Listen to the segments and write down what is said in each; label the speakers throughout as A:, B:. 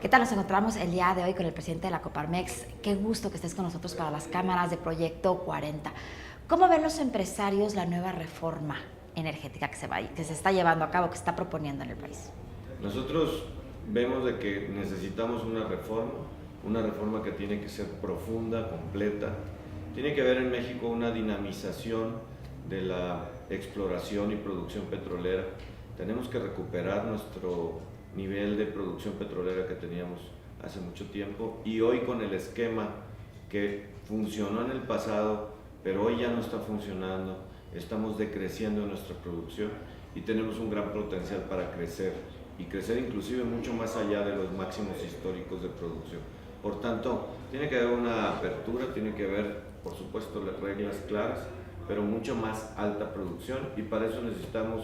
A: ¿Qué tal? Nos encontramos el día de hoy con el presidente de la Coparmex. Qué gusto que estés con nosotros para las cámaras de Proyecto 40. ¿Cómo ven los empresarios la nueva reforma energética que se está llevando a cabo, que se está proponiendo en el país?
B: Nosotros vemos de que necesitamos una reforma que tiene que ser profunda, completa. Tiene que haber en México una dinamización de la exploración y producción petrolera. Tenemos que recuperar nuestro nivel de producción petrolera que teníamos hace mucho tiempo, y hoy con el esquema que funcionó en el pasado, pero hoy ya no está funcionando, estamos decreciendo nuestra producción y tenemos un gran potencial para crecer, y crecer inclusive mucho más allá de los máximos históricos de producción. Por tanto, tiene que haber una apertura, tiene que haber, por supuesto, las reglas claras, pero mucho más alta producción, y para eso necesitamos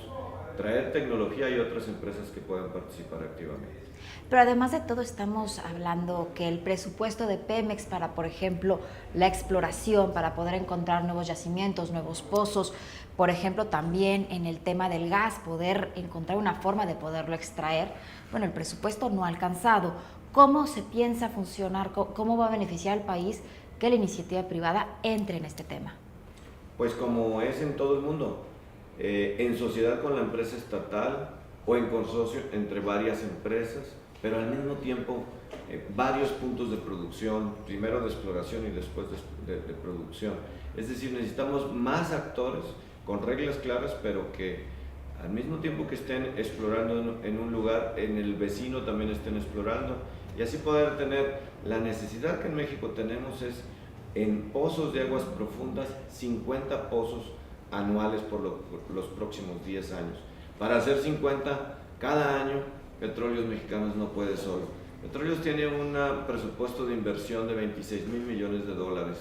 B: traer tecnología y otras empresas que puedan participar activamente.
A: Pero además de todo estamos hablando que el presupuesto de Pemex para, por ejemplo, la exploración, para poder encontrar nuevos yacimientos, nuevos pozos, por ejemplo, también en el tema del gas, poder encontrar una forma de poderlo extraer, bueno, el presupuesto no ha alcanzado. ¿Cómo se piensa funcionar? ¿Cómo va a beneficiar al país que la iniciativa privada entre en este tema?
B: Pues como es en todo el mundo, en sociedad con la empresa estatal o en consorcio entre varias empresas, pero al mismo tiempo varios puntos de producción, primero de exploración y después de producción. Es decir, necesitamos más actores con reglas claras, pero que al mismo tiempo que estén explorando en un lugar, en el vecino también estén explorando, y así poder tener la necesidad que en México tenemos es en pozos de aguas profundas, 50 pozos anuales por los próximos 10 años. Para hacer 50 cada año, Petróleos Mexicanos no puede solo. Petróleos tiene un presupuesto de inversión de 26,000 millones de dólares.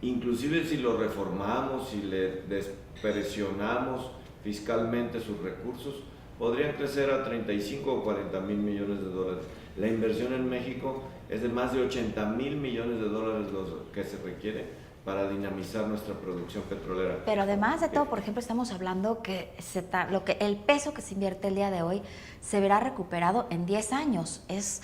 B: Inclusive si lo reformamos, si le despresionamos fiscalmente sus recursos, podrían crecer a 35 o 40,000 millones de dólares. La inversión en México es de más de 80,000 millones de dólares lo que se requiere para dinamizar nuestra producción petrolera.
A: Pero además de todo, por ejemplo, estamos hablando que el peso que se invierte el día de hoy se verá recuperado en 10 años. Es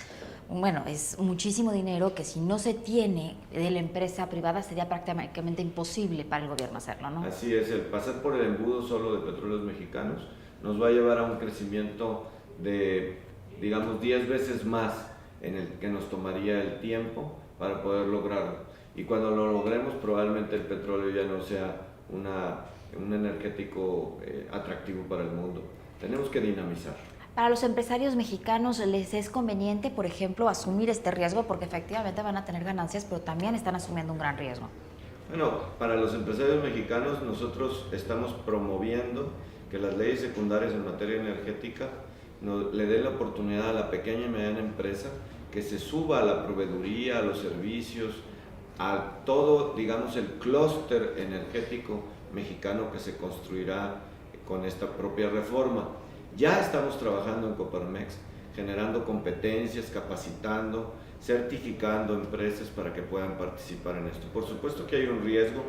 A: muchísimo dinero que si no se tiene de la empresa privada sería prácticamente imposible para el gobierno hacerlo, ¿no?
B: Así es, el pasar por el embudo solo de Petróleos Mexicanos nos va a llevar a un crecimiento de, digamos, 10 veces más en el que nos tomaría el tiempo para poder lograrlo. Y cuando lo logremos, probablemente el petróleo ya no sea un energético atractivo para el mundo. Tenemos que dinamizar.
A: Para los empresarios mexicanos, ¿les es conveniente, por ejemplo, asumir este riesgo? Porque efectivamente van a tener ganancias, pero también están asumiendo un gran riesgo.
B: Bueno, para los empresarios mexicanos nosotros estamos promoviendo que las leyes secundarias en materia energética le den la oportunidad a la pequeña y mediana empresa que se suba a la proveeduría, a los servicios, a todo, digamos, el clúster energético mexicano que se construirá con esta propia reforma. Ya estamos trabajando en Coparmex, generando competencias, capacitando, certificando empresas para que puedan participar en esto. Por supuesto que hay un riesgo,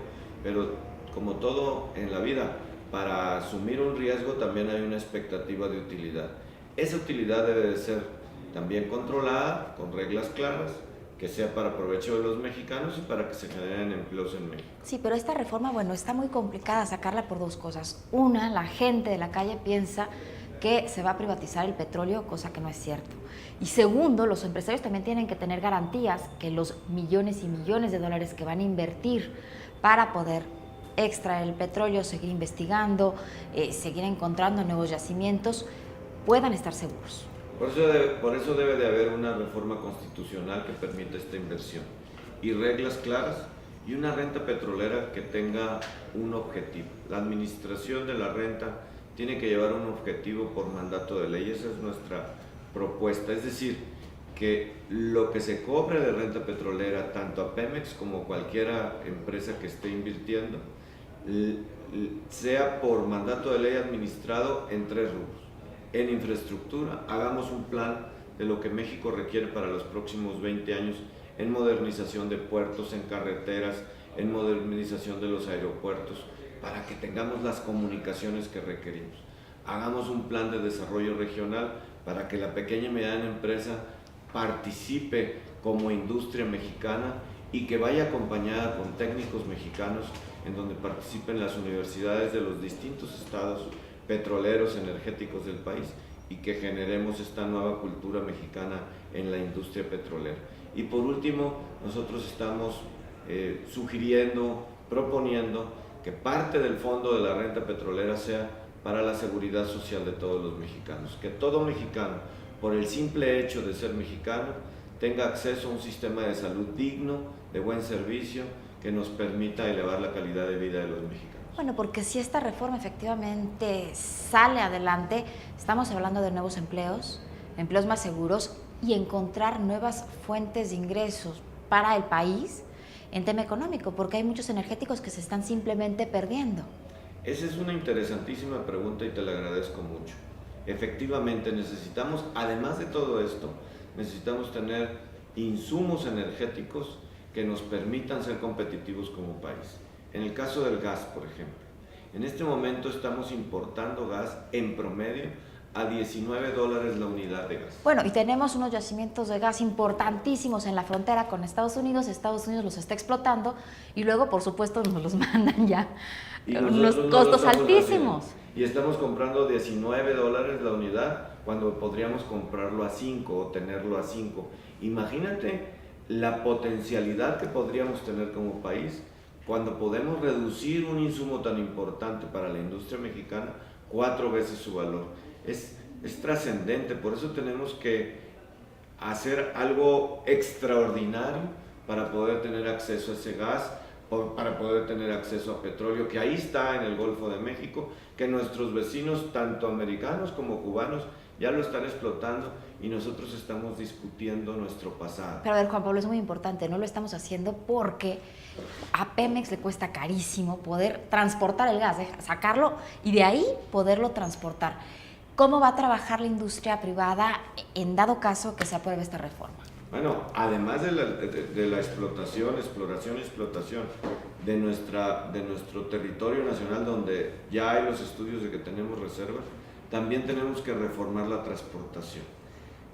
B: pero como todo en la vida, para asumir un riesgo también hay una expectativa de utilidad. Esa utilidad debe de ser también controlada, con reglas claras, que sea para provecho de los mexicanos y para que se generen empleos en México.
A: Sí, pero esta reforma, está muy complicada sacarla por dos cosas. Una, la gente de la calle piensa que se va a privatizar el petróleo, cosa que no es cierto. Y segundo, los empresarios también tienen que tener garantías que los millones y millones de dólares que van a invertir para poder extraer el petróleo, seguir investigando, seguir encontrando nuevos yacimientos, puedan estar seguros.
B: Por eso debe de haber una reforma constitucional que permita esta inversión y reglas claras y una renta petrolera que tenga un objetivo. La administración de la renta tiene que llevar un objetivo por mandato de ley, esa es nuestra propuesta, es decir, que lo que se cobre de renta petrolera, tanto a Pemex como cualquier empresa que esté invirtiendo, sea por mandato de ley administrado en 3 rubros. En infraestructura, hagamos un plan de lo que México requiere para los próximos 20 años en modernización de puertos, en carreteras, en modernización de los aeropuertos, para que tengamos las comunicaciones que requerimos. Hagamos un plan de desarrollo regional para que la pequeña y mediana empresa participe como industria mexicana y que vaya acompañada con técnicos mexicanos en donde participen las universidades de los distintos estados petroleros energéticos del país y que generemos esta nueva cultura mexicana en la industria petrolera. Y por último, nosotros estamos sugiriendo, proponiendo que parte del fondo de la renta petrolera sea para la seguridad social de todos los mexicanos, que todo mexicano, por el simple hecho de ser mexicano, tenga acceso a un sistema de salud digno, de buen servicio, que nos permita elevar la calidad de vida de los mexicanos.
A: Bueno, porque si esta reforma efectivamente sale adelante, estamos hablando de nuevos empleos, empleos más seguros y encontrar nuevas fuentes de ingresos para el país en tema económico, porque hay muchos energéticos que se están simplemente perdiendo.
B: Esa es una interesantísima pregunta y te la agradezco mucho. Efectivamente, necesitamos, además de todo esto, necesitamos tener insumos energéticos que nos permitan ser competitivos como país. En el caso del gas, por ejemplo, en este momento estamos importando gas en promedio a $19 la unidad de gas.
A: Bueno, y tenemos unos yacimientos de gas importantísimos en la frontera con Estados Unidos los está explotando y luego, por supuesto, nos los mandan ya unos costos altísimos.
B: Y estamos comprando $19 la unidad cuando podríamos comprarlo a 5 o tenerlo a 5. Imagínate la potencialidad que podríamos tener como país cuando podemos reducir un insumo tan importante para la industria mexicana 4 veces su valor. Es trascendente, por eso tenemos que hacer algo extraordinario para poder tener acceso a ese gas, para poder tener acceso a petróleo, que ahí está en el Golfo de México, que nuestros vecinos, tanto americanos como cubanos, ya lo están explotando y nosotros estamos discutiendo nuestro pasado.
A: Pero a ver, Juan Pablo, es muy importante, no lo estamos haciendo porque a Pemex le cuesta carísimo poder transportar el gas, sacarlo y de ahí poderlo transportar. ¿Cómo va a trabajar la industria privada en dado caso que se apruebe esta reforma?
B: Bueno, además de la exploración y explotación de nuestro territorio nacional, donde ya hay los estudios de que tenemos reservas, también tenemos que reformar la transportación.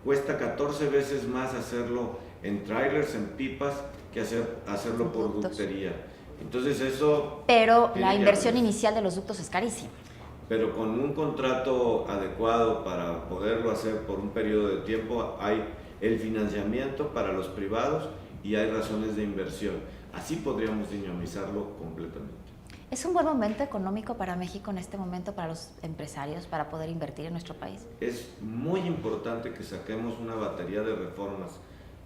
B: Cuesta 14 veces más hacerlo en trailers, en pipas, que hacerlo por ductería. Entonces eso...
A: Pero la inversión inicial de los ductos es carísima.
B: Pero con un contrato adecuado para poderlo hacer por un periodo de tiempo, hay el financiamiento para los privados y hay razones de inversión. Así podríamos dinamizarlo completamente.
A: ¿Es un buen momento económico para México en este momento, para los empresarios, para poder invertir en nuestro país?
B: Es muy importante que saquemos una batería de reformas,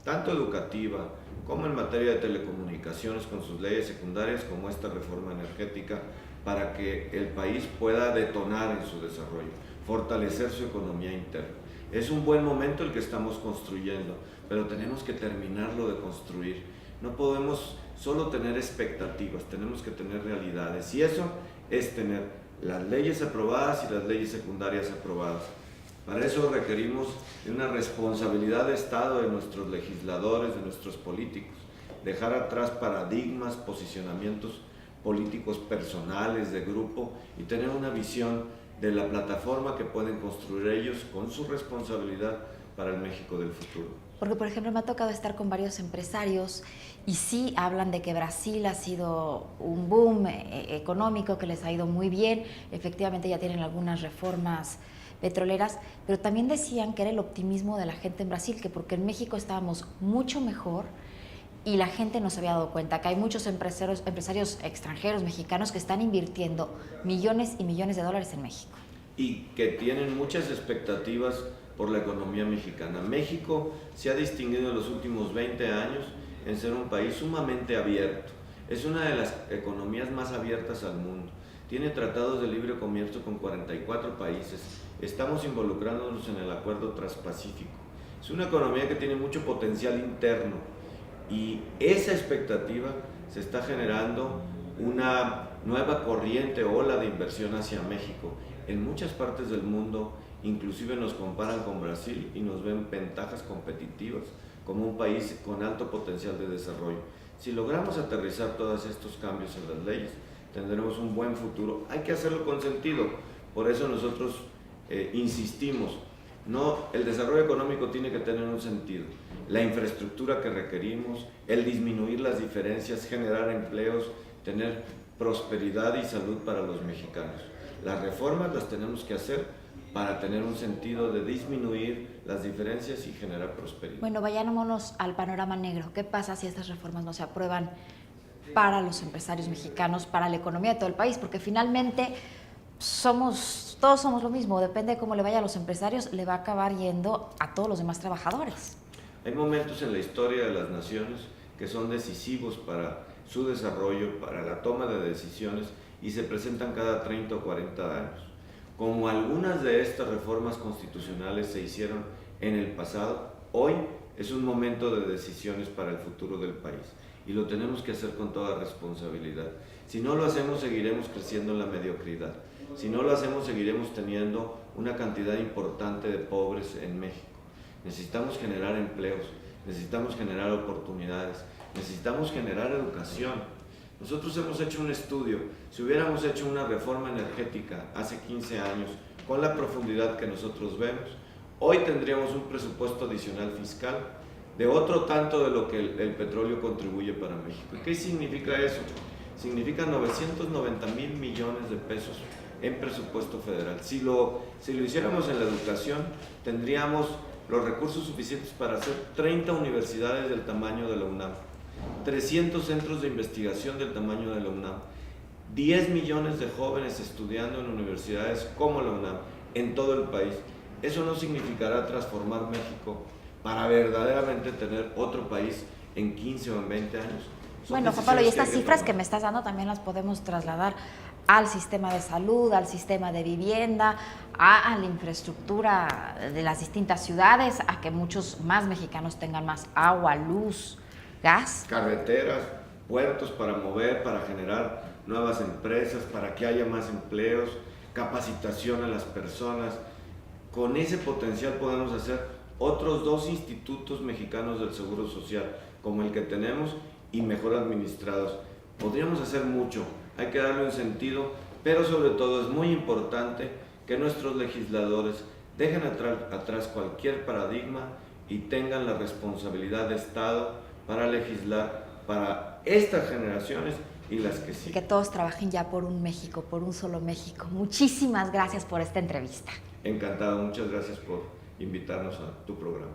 B: tanto educativa como en materia de telecomunicaciones con sus leyes secundarias, como esta reforma energética, para que el país pueda detonar en su desarrollo, fortalecer su economía interna. Es un buen momento el que estamos construyendo, pero tenemos que terminarlo de construir. No podemos solo tener expectativas, tenemos que tener realidades. Y eso es tener las leyes aprobadas y las leyes secundarias aprobadas. Para eso requerimos de una responsabilidad de Estado de nuestros legisladores, de nuestros políticos. Dejar atrás paradigmas, posicionamientos políticos personales, de grupo, y tener una visión de la plataforma que pueden construir ellos con su responsabilidad para el México del futuro.
A: Porque, por ejemplo, me ha tocado estar con varios empresarios y sí hablan de que Brasil ha sido un boom económico, que les ha ido muy bien, efectivamente ya tienen algunas reformas petroleras, pero también decían que era el optimismo de la gente en Brasil, que porque en México estábamos mucho mejor y la gente no se había dado cuenta, que hay muchos empresarios extranjeros, mexicanos, que están invirtiendo millones y millones de dólares en México.
B: Y que tienen muchas expectativas por la economía mexicana. México se ha distinguido en los últimos 20 años en ser un país sumamente abierto. Es una de las economías más abiertas al mundo. Tiene tratados de libre comercio con 44 países. Estamos involucrándonos en el Acuerdo Transpacífico. Es una economía que tiene mucho potencial interno y esa expectativa se está generando una nueva corriente, ola de inversión hacia México. En muchas partes del mundo inclusive nos comparan con Brasil y nos ven ventajas competitivas como un país con alto potencial de desarrollo. Si logramos aterrizar todos estos cambios en las leyes, tendremos un buen futuro. Hay que hacerlo con sentido, por eso nosotros insistimos, No, el desarrollo económico tiene que tener un sentido. La infraestructura que requerimos, el disminuir las diferencias, generar empleos, tener prosperidad y salud para los mexicanos. Las reformas las tenemos que hacer para tener un sentido de disminuir las diferencias y generar prosperidad.
A: Bueno, vayámonos al panorama negro. ¿Qué pasa si estas reformas no se aprueban para los empresarios mexicanos, para la economía de todo el país? Porque finalmente todos somos lo mismo, depende de cómo le vaya a los empresarios, le va a acabar yendo a todos los demás trabajadores.
B: Hay momentos en la historia de las naciones que son decisivos para su desarrollo, para la toma de decisiones, y se presentan cada 30 o 40 años. Como algunas de estas reformas constitucionales se hicieron en el pasado, hoy es un momento de decisiones para el futuro del país y lo tenemos que hacer con toda responsabilidad. Si no lo hacemos, seguiremos creciendo en la mediocridad. Si no lo hacemos, seguiremos teniendo una cantidad importante de pobres en México. Necesitamos generar empleos, necesitamos generar oportunidades, necesitamos generar educación. Nosotros hemos hecho un estudio. Si hubiéramos hecho una reforma energética hace 15 años, con la profundidad que nosotros vemos, hoy tendríamos un presupuesto adicional fiscal de otro tanto de lo que el petróleo contribuye para México. ¿Y qué significa eso? Significa 990,000 millones de pesos en presupuesto federal. Si lo hiciéramos en la educación, tendríamos los recursos suficientes para hacer 30 universidades del tamaño de la UNAM, 300 centros de investigación del tamaño de la UNAM, 10 millones de jóvenes estudiando en universidades como la UNAM en todo el país. Eso no significará transformar México para verdaderamente tener otro país en 15 o en 20 años.
A: Bueno, Juan Pablo, y estas cifras que me estás dando también las podemos trasladar al sistema de salud, al sistema de vivienda, a la infraestructura de las distintas ciudades, a que muchos más mexicanos tengan más agua, luz, gas.
B: Carreteras, puertos para mover, para generar nuevas empresas, para que haya más empleos, capacitación a las personas. Con ese potencial podemos hacer otros 2 institutos mexicanos del Seguro Social, como el que tenemos, y mejor administrados. Podríamos hacer mucho, hay que darle un sentido, pero sobre todo es muy importante que nuestros legisladores dejen atrás cualquier paradigma y tengan la responsabilidad de Estado para legislar para estas generaciones y las que siguen.
A: Y que todos trabajen ya por un México, por un solo México. Muchísimas gracias por esta entrevista.
B: Encantado, muchas gracias por invitarnos a tu programa.